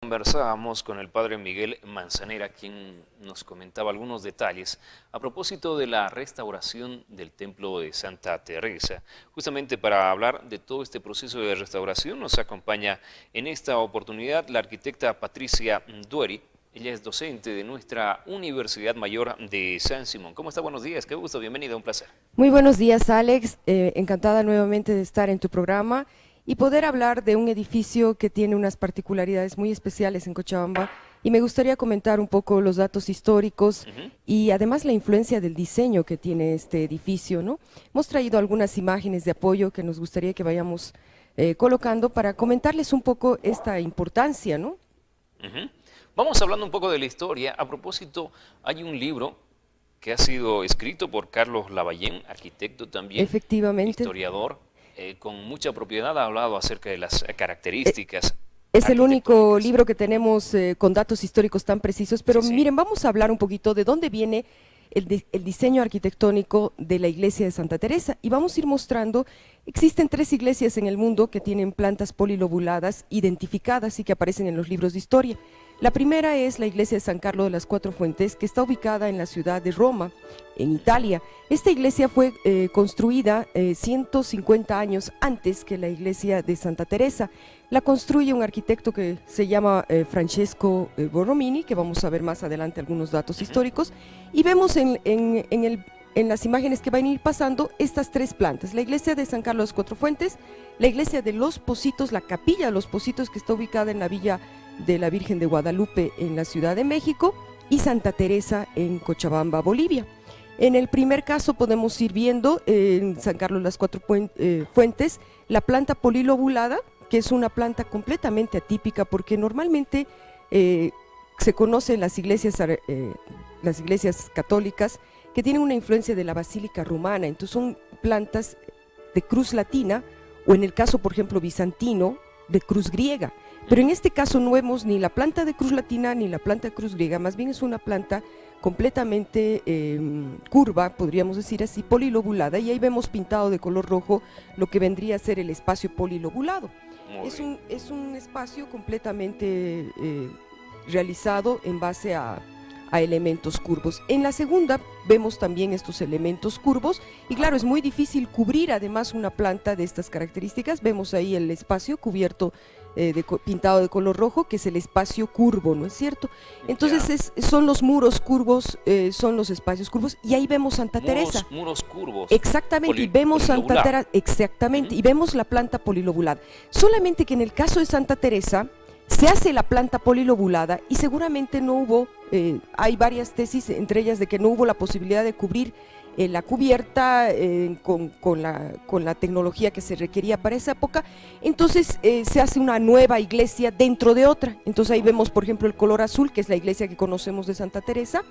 Conversábamos con el padre Miguel Manzanera, quien nos comentaba algunos detalles a propósito de la restauración del templo de Santa Teresa. Justamente para hablar de todo este proceso de restauración nos acompaña en esta oportunidad la arquitecta Patricia Dueri. Ella es docente de nuestra Universidad Mayor de San Simón. ¿Cómo está? Buenos días, qué gusto, bienvenida, un placer. Muy buenos días, Alex. Encantada nuevamente de estar en tu programa y poder hablar de un edificio que tiene unas particularidades muy especiales en Cochabamba, y me gustaría comentar un poco los datos históricos y además la influencia del diseño que tiene este edificio, ¿no? Hemos traído algunas imágenes de apoyo que nos gustaría que vayamos colocando para comentarles un poco esta importancia, ¿no? Vamos hablando un poco de la historia. A propósito, hay un libro que ha sido escrito por Carlos Lavallén, arquitecto también, efectivamente, historiador, con mucha propiedad, ha hablado acerca de las características. Es el único libro que tenemos con datos históricos tan precisos, pero sí, miren, vamos a hablar un poquito de dónde viene el diseño arquitectónico de la iglesia de Santa Teresa, y vamos a ir mostrando. Existen 3 iglesias en el mundo que tienen plantas polilobuladas identificadas y que aparecen en los libros de historia. La primera es la iglesia de San Carlos de las Cuatro Fuentes, que está ubicada en la ciudad de Roma, en Italia. Esta iglesia fue construida 150 años antes que la iglesia de Santa Teresa. La construye un arquitecto que se llama Francesco Borromini, que vamos a ver más adelante algunos datos históricos, y vemos en las imágenes que van a ir pasando estas 3 plantas: la iglesia de San Carlos de las Cuatro Fuentes, la iglesia de Los Pocitos, la capilla de Los Pocitos, que está ubicada en la villa de la Virgen de Guadalupe en la Ciudad de México, y Santa Teresa en Cochabamba, Bolivia. En el primer caso podemos ir viendo en San Carlos de las Cuatro Fuentes la planta polilobulada, que es una planta completamente atípica, porque normalmente se conocen las iglesias católicas que tienen una influencia de la basílica romana, entonces son plantas de cruz latina, o en el caso, por ejemplo, bizantino, de cruz griega. Pero en este caso no vemos ni la planta de cruz latina ni la planta de cruz griega, más bien es una planta completamente curva, podríamos decir así, polilobulada, y ahí vemos pintado de color rojo lo que vendría a ser el espacio polilobulado. Es un espacio completamente realizado en base a elementos curvos. En la segunda vemos también estos elementos curvos, y claro, es muy difícil cubrir además una planta de estas características. Vemos ahí el espacio cubierto pintado de color rojo, que es el espacio curvo, ¿no es cierto? Entonces son los muros curvos, son los espacios curvos, y ahí vemos Santa Teresa. Muros curvos. Exactamente, y vemos Santa Teresa, exactamente, y vemos la planta polilobulada. Solamente que en el caso de Santa Teresa se hace la planta polilobulada y seguramente no hubo, hay varias tesis, entre ellas de que no hubo la posibilidad de cubrir la cubierta con la tecnología que se requería para esa época. Entonces se hace una nueva iglesia dentro de otra. Entonces ahí vemos, por ejemplo, el color azul, que es la iglesia que conocemos de Santa Teresa.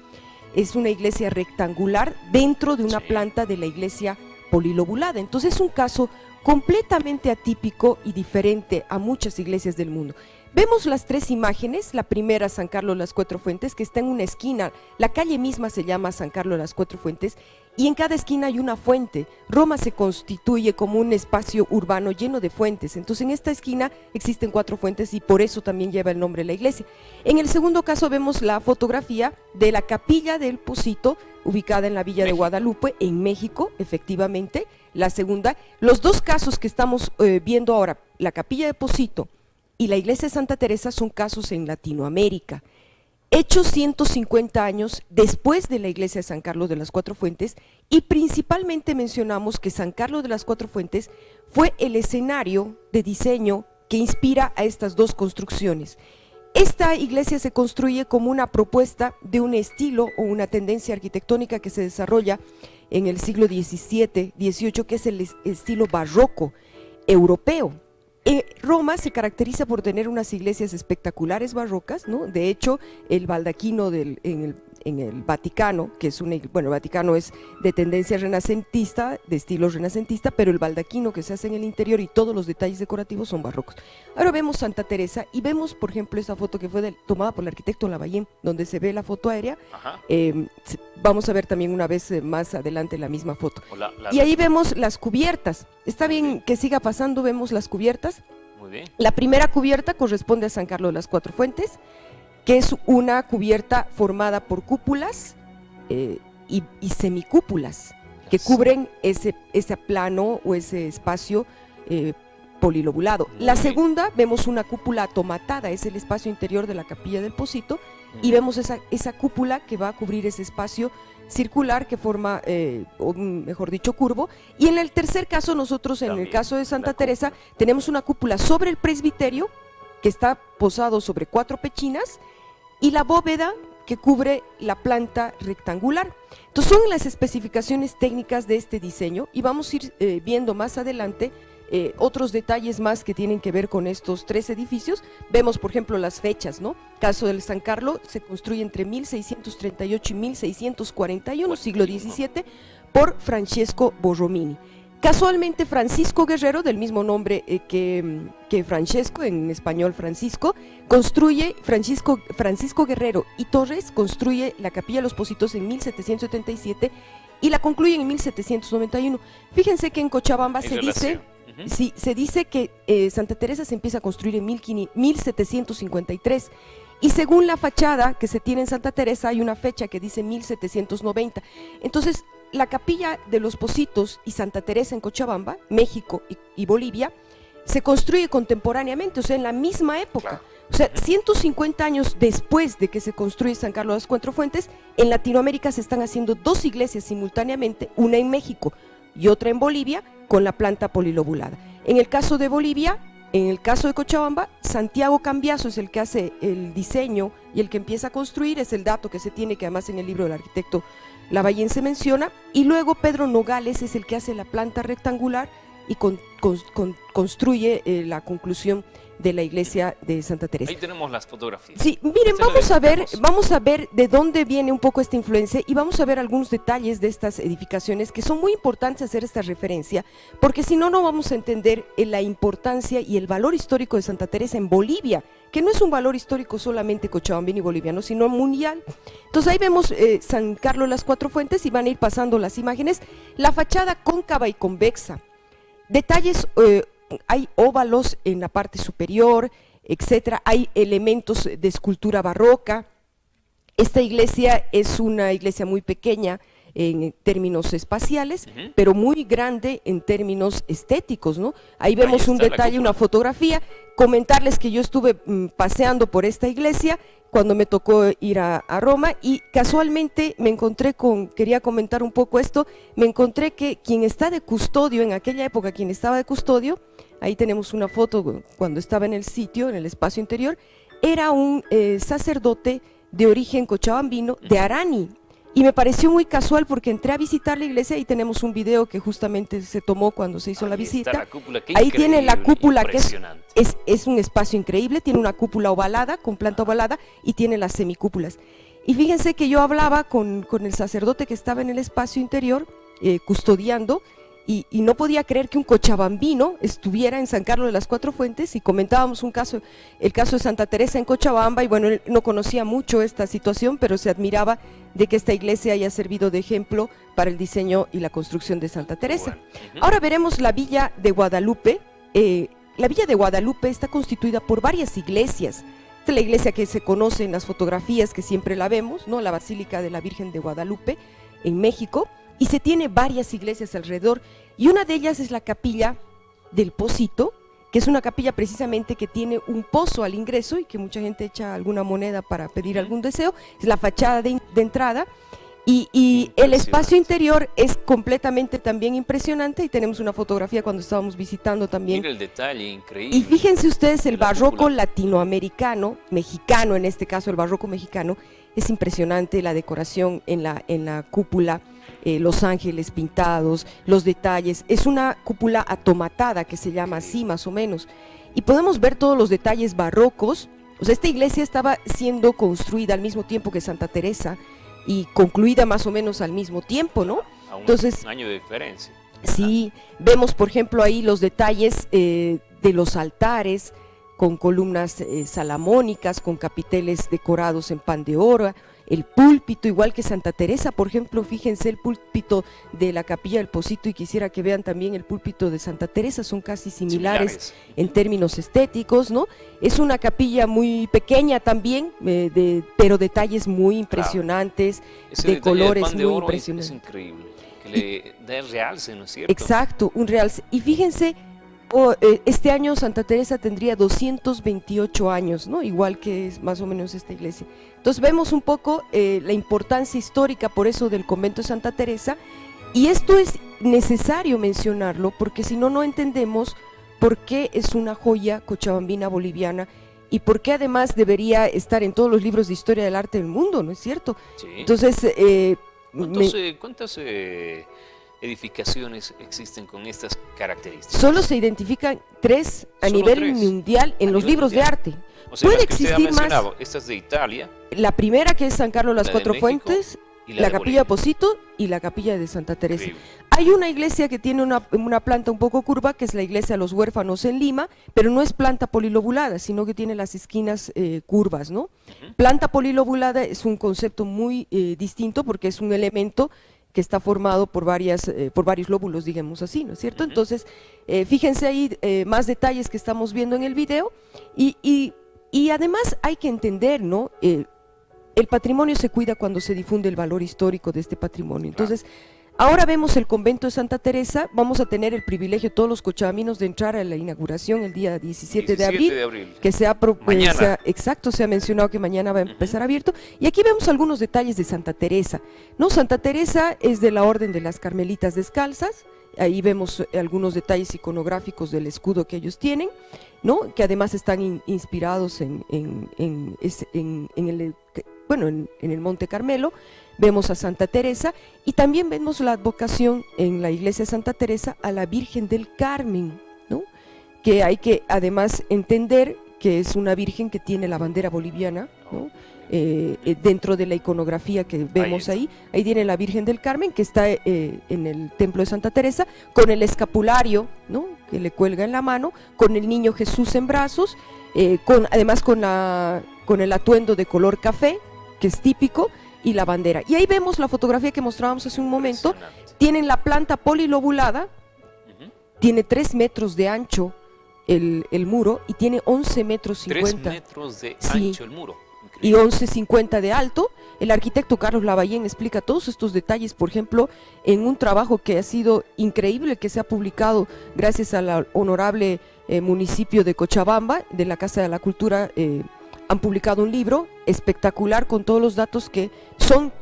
Es una iglesia rectangular dentro de una planta de la iglesia polilobulada. Entonces es un caso completamente atípico y diferente a muchas iglesias del mundo. Vemos las 3 imágenes. La primera, San Carlos de las Cuatro Fuentes, que está en una esquina. La calle misma se llama San Carlos de las Cuatro Fuentes, y en cada esquina hay una fuente. Roma se constituye como un espacio urbano lleno de fuentes. Entonces en esta esquina existen 4 fuentes, y por eso también lleva el nombre de la iglesia. En el segundo caso vemos la fotografía de la capilla del Pocito, ubicada en la villa de Guadalupe, en México, efectivamente. La segunda, los 2 casos que estamos viendo ahora, la capilla de Pocito y la iglesia de Santa Teresa, son casos en Latinoamérica, hechos 150 años después de la iglesia de San Carlos de las Cuatro Fuentes, y principalmente mencionamos que San Carlos de las Cuatro Fuentes fue el escenario de diseño que inspira a estas 2 construcciones. Esta iglesia se construye como una propuesta de un estilo o una tendencia arquitectónica que se desarrolla en el siglo XVII, XVIII, que es el estilo barroco europeo. Roma se caracteriza por tener unas iglesias espectaculares barrocas, ¿no? De hecho, el baldaquino en el Vaticano, que es el Vaticano es de tendencia renacentista, de estilo renacentista, pero el baldaquino que se hace en el interior y todos los detalles decorativos son barrocos. Ahora vemos Santa Teresa y vemos, por ejemplo, esa foto que fue tomada por el arquitecto Lavallén, donde se ve la foto aérea. Vamos a ver también una vez más adelante la misma foto. Y ahí vemos las cubiertas. Está bien que siga pasando, vemos las cubiertas. Muy bien. La primera cubierta corresponde a San Carlos de las Cuatro Fuentes, que es una cubierta formada por cúpulas y semicúpulas que cubren ese plano o ese espacio polilobulado. La segunda, vemos una cúpula atomatada, es el espacio interior de la capilla del Pocito, y vemos esa cúpula que va a cubrir ese espacio circular que forma, o mejor dicho, curvo. Y en el tercer caso, nosotros en el caso de Santa Teresa, tenemos una cúpula sobre el presbiterio, que está posado sobre 4 pechinas, y la bóveda que cubre la planta rectangular. Entonces son las especificaciones técnicas de este diseño, y vamos a ir viendo más adelante otros detalles más que tienen que ver con estos 3 edificios. Vemos, por ejemplo, las fechas, ¿no? Caso del San Carlos se construye entre 1638 y 1641, siglo XVII, por Francesco Borromini. Casualmente, Francisco Guerrero, del mismo nombre que Francesco, en español Francisco, Francisco Guerrero y Torres construye la Capilla de los Pocitos en 1777 y la concluye en 1791. Fíjense que en Cochabamba se dice que Santa Teresa se empieza a construir en 1753, y según la fachada que se tiene en Santa Teresa hay una fecha que dice 1790. Entonces, la Capilla de los Pocitos y Santa Teresa en Cochabamba, México y Bolivia, se construye contemporáneamente, o sea, en la misma época. Claro. O sea, 150 años después de que se construye San Carlos de las Cuatro Fuentes, en Latinoamérica se están haciendo 2 iglesias simultáneamente, una en México y otra en Bolivia, con la planta polilobulada. En el caso de Bolivia, en el caso de Cochabamba, Santiago Cambiaso es el que hace el diseño y el que empieza a construir, es el dato que se tiene, que además en el libro del arquitecto Lavallén se menciona, y luego Pedro Nogales es el que hace la planta rectangular y construye la conclusión de la iglesia de Santa Teresa. Ahí tenemos las fotografías. Sí, miren, vamos a ver de dónde viene un poco esta influencia, y vamos a ver algunos detalles de estas edificaciones que son muy importantes hacer esta referencia, porque si no, no vamos a entender la importancia y el valor histórico de Santa Teresa en Bolivia, que no es un valor histórico solamente cochabambino y boliviano, sino mundial. Entonces ahí vemos San Carlos de las Cuatro Fuentes, y van a ir pasando las imágenes. La fachada cóncava y convexa. Detalles, hay óvalos en la parte superior, etcétera. Hay elementos de escultura barroca. Esta iglesia es una iglesia muy pequeña en términos espaciales, pero muy grande en términos estéticos, ¿no? Ahí vemos un detalle, una fotografía. Comentarles que yo estuve paseando por esta iglesia cuando me tocó ir a Roma, y casualmente me encontré quería comentar un poco esto, me encontré que quien está de custodio, en aquella época quien estaba de custodio, ahí tenemos una foto cuando estaba en el sitio, en el espacio interior, era un sacerdote de origen cochabambino, de Arani. Y me pareció muy casual porque entré a visitar la iglesia, y tenemos un video que justamente se tomó cuando se hizo la visita. Ahí tiene la cúpula, que es un espacio increíble, tiene una cúpula ovalada, con planta ovalada, y tiene las semicúpulas. Y fíjense que yo hablaba con el sacerdote que estaba en el espacio interior, custodiando, y no podía creer que un cochabambino estuviera en San Carlos de las Cuatro Fuentes, y comentábamos el caso de Santa Teresa en Cochabamba, y bueno, él no conocía mucho esta situación, pero se admiraba de que esta iglesia haya servido de ejemplo para el diseño y la construcción de Santa Teresa. Ahora veremos la Villa de Guadalupe. La Villa de Guadalupe está constituida por varias iglesias. Esta es la iglesia que se conoce en las fotografías, que siempre la vemos, ¿no? La Basílica de la Virgen de Guadalupe en México, y se tiene varias iglesias alrededor, y una de ellas es la Capilla del Pocito, que es una capilla precisamente que tiene un pozo al ingreso, y que mucha gente echa alguna moneda para pedir algún deseo. Es la fachada de entrada, y el espacio interior es completamente también impresionante, y tenemos una fotografía cuando estábamos visitando también. Mira el detalle, increíble. Y fíjense ustedes, el barroco latinoamericano, mexicano en este caso, el barroco mexicano, es impresionante, la decoración en la cúpula, los ángeles pintados, los detalles. Es una cúpula atomatada, que se llama así más o menos, y podemos ver todos los detalles barrocos. O sea, esta iglesia estaba siendo construida al mismo tiempo que Santa Teresa, y concluida más o menos al mismo tiempo, ¿no? Entonces, un año de diferencia. Sí, vemos por ejemplo ahí los detalles de los altares, con columnas salamónicas, con capiteles decorados en pan de oro, el púlpito, igual que Santa Teresa, por ejemplo, fíjense el púlpito de la Capilla del Pocito, y quisiera que vean también el púlpito de Santa Teresa, son casi similares en términos estéticos, ¿no? Es una capilla muy pequeña también, pero detalles muy impresionantes, de colores muy impresionantes. Es increíble, que le da el realce, ¿no es cierto? Exacto, un realce. Y fíjense, este año Santa Teresa tendría 228 años, ¿no? Igual que es más o menos esta iglesia. Entonces vemos un poco la importancia histórica, por eso, del convento de Santa Teresa, y esto es necesario mencionarlo, porque si no, no entendemos por qué es una joya cochabambina boliviana y por qué además debería estar en todos los libros de historia del arte del mundo, ¿no es cierto? Sí. Entonces, ¿cuántas edificaciones existen con estas características? Solo se identifican 3 a nivel mundial en los libros de arte. O sea, puede existir más. Esta es de Italia. La primera, que es San Carlos Las Cuatro Fuentes, la Capilla de Pocito y la Capilla de Santa Teresa. Increíble. Hay una iglesia que tiene una planta un poco curva, que es la iglesia de los huérfanos en Lima, pero no es planta polilobulada, sino que tiene las esquinas curvas, ¿no? Planta polilobulada es un concepto muy distinto, porque es un elemento que está formado por varios lóbulos, digamos así, ¿no es cierto? Entonces, fíjense ahí más detalles que estamos viendo en el video, y además hay que entender, ¿no? El patrimonio se cuida cuando se difunde el valor histórico de este patrimonio. Entonces, ahora vemos el convento de Santa Teresa. Vamos a tener el privilegio todos los cochabaminos de entrar a la inauguración el día 17 de abril, que se ha mencionado que mañana va a empezar abierto. Y aquí vemos algunos detalles de Santa Teresa, ¿no? Santa Teresa es de la Orden de las Carmelitas Descalzas. Ahí vemos algunos detalles iconográficos del escudo que ellos tienen, ¿no? Que además están inspirados en el Monte Carmelo. Vemos a Santa Teresa, y también vemos la advocación en la iglesia de Santa Teresa a la Virgen del Carmen, ¿no? Que hay que además entender que es una virgen que tiene la bandera boliviana, ¿no? Dentro de la iconografía que vemos ahí tiene la Virgen del Carmen, que está en el templo de Santa Teresa, con el escapulario, ¿no? Que le cuelga en la mano, con el niño Jesús en brazos, además con el atuendo de color café, que es típico, y la bandera. Y ahí vemos la fotografía que mostrábamos hace un momento. Tienen la planta polilobulada, tiene 3 metros de ancho el muro, y tiene 11 metros 50. 3 metros de ancho el muro. Y 11,50 de alto. El arquitecto Carlos Lavallén explica todos estos detalles, por ejemplo, en un trabajo que ha sido increíble, que se ha publicado gracias al honorable municipio de Cochabamba, de la Casa de la Cultura. Han publicado un libro espectacular con todos los datos que son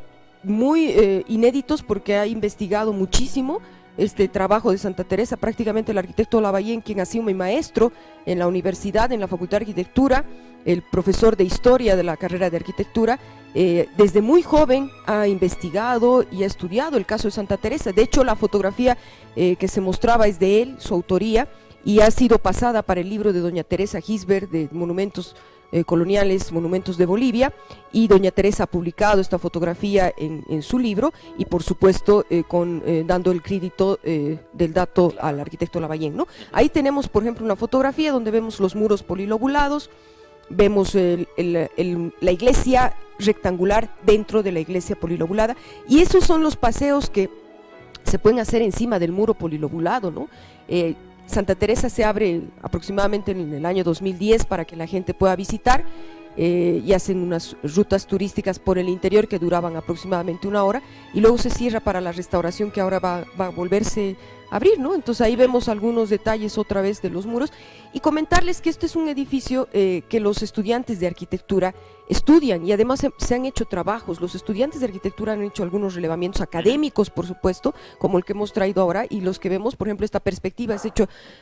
muy inéditos, porque ha investigado muchísimo este trabajo de Santa Teresa. Prácticamente el arquitecto Lavallén, quien ha sido mi maestro en la universidad, en la Facultad de Arquitectura, el profesor de Historia de la carrera de Arquitectura, desde muy joven ha investigado y ha estudiado el caso de Santa Teresa. De hecho, la fotografía que se mostraba es de él, su autoría, y ha sido pasada para el libro de doña Teresa Gisbert, de Monumentos coloniales, monumentos de Bolivia, y doña Teresa ha publicado esta fotografía en su libro, y por supuesto dando el crédito del dato al arquitecto Lavallén, ¿no? Ahí tenemos, por ejemplo, una fotografía donde vemos los muros polilobulados, vemos la iglesia rectangular dentro de la iglesia polilobulada, y esos son los paseos que se pueden hacer encima del muro polilobulado, ¿no? Santa Teresa se abre aproximadamente en el año 2010 para que la gente pueda visitar, y hacen unas rutas turísticas por el interior que duraban aproximadamente 1 hora, y luego se cierra para la restauración, que ahora va a volverse a abrir, ¿no? Entonces ahí vemos algunos detalles otra vez de los muros, y comentarles que este es un edificio que los estudiantes de arquitectura estudian, y además se han hecho trabajos. Los estudiantes de arquitectura han hecho algunos relevamientos académicos, por supuesto, como el que hemos traído ahora, y los que vemos, por ejemplo, esta perspectiva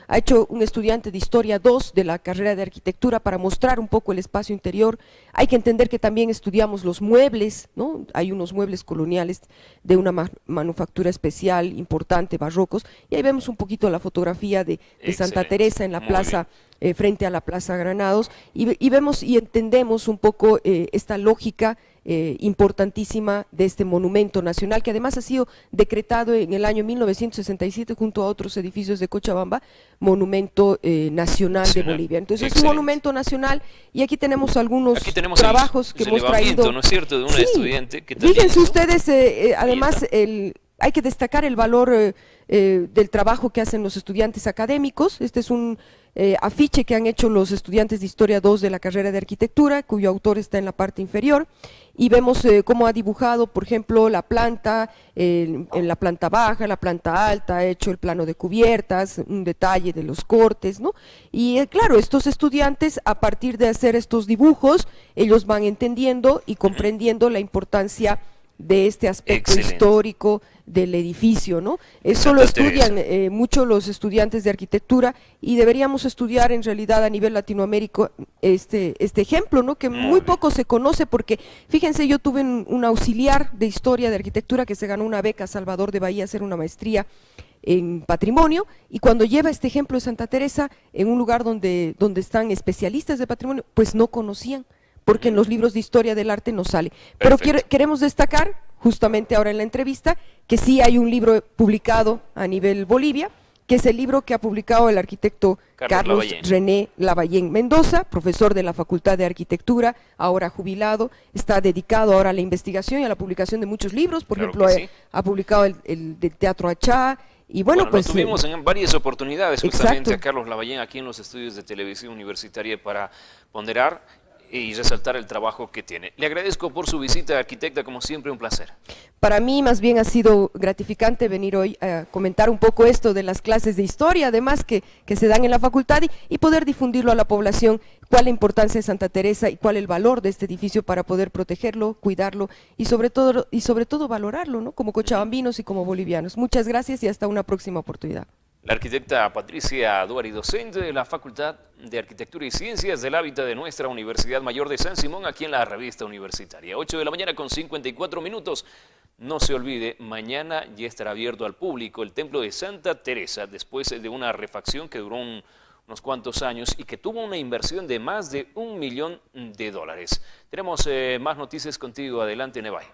ha hecho un estudiante de Historia 2 de la carrera de Arquitectura, para mostrar un poco el espacio interior. Hay que entender que también estudiamos los muebles, ¿no? Hay unos muebles coloniales de una manufactura especial, importante, barrocos, y ahí vemos un poquito la fotografía de Santa Teresa en la plaza, frente a la Plaza Granados, y vemos y entendemos un poco esta lógica importantísima de este monumento nacional, que además ha sido decretado en el año 1967 junto a otros edificios de Cochabamba, monumento nacional de Bolivia. Entonces es un monumento nacional y aquí tenemos algunos trabajos que hemos traído. ¿No es cierto? De una estudiante que también, fíjense ustedes, además hay que destacar el valor del trabajo que hacen los estudiantes académicos. Este es un afiche que han hecho los estudiantes de Historia 2 de la carrera de Arquitectura, cuyo autor está en la parte inferior, y vemos cómo ha dibujado, por ejemplo, la planta, en la planta baja, la planta alta, ha hecho el plano de cubiertas, un detalle de los cortes, ¿no? Y claro, estos estudiantes, a partir de hacer estos dibujos, ellos van entendiendo y comprendiendo la importancia de este aspecto histórico del edificio, ¿no? Eso lo estudian mucho los estudiantes de arquitectura y deberíamos estudiar en realidad a nivel latinoamérico este ejemplo, ¿no? Que muy poco se conoce porque, fíjense, yo tuve un auxiliar de historia de arquitectura que se ganó una beca a Salvador de Bahía a hacer una maestría en patrimonio, y cuando lleva este ejemplo de Santa Teresa en un lugar donde están especialistas de patrimonio, pues no conocían, porque en los libros de historia del arte no sale. Pero queremos destacar, justamente ahora en la entrevista, que sí hay un libro publicado a nivel Bolivia, que es el libro que ha publicado el arquitecto Carlos René Lavallén Mendoza, profesor de la Facultad de Arquitectura, ahora jubilado, está dedicado ahora a la investigación y a la publicación de muchos libros, por ejemplo, ha publicado el de Teatro Achá. Y bueno, pues lo tuvimos en varias oportunidades justamente a Carlos Lavallén aquí en los estudios de televisión universitaria para ponderar y resaltar el trabajo que tiene. Le agradezco por su visita, arquitecta, como siempre, un placer. Para mí más bien ha sido gratificante venir hoy a comentar un poco esto de las clases de historia, además que se dan en la facultad y poder difundirlo a la población, cuál la importancia de Santa Teresa y cuál el valor de este edificio para poder protegerlo, cuidarlo y sobre todo valorarlo, ¿no? Como cochabambinos y como bolivianos. Muchas gracias y hasta una próxima oportunidad. La arquitecta Patricia Duari, docente de la Facultad de Arquitectura y Ciencias del Hábitat de nuestra Universidad Mayor de San Simón, aquí en la Revista Universitaria. 8 de la mañana con 54 minutos. No se olvide, mañana ya estará abierto al público el Templo de Santa Teresa, después de una refacción que duró unos cuantos años y que tuvo una inversión de más de $1 millón. Tenemos más noticias contigo. Adelante, Nevay.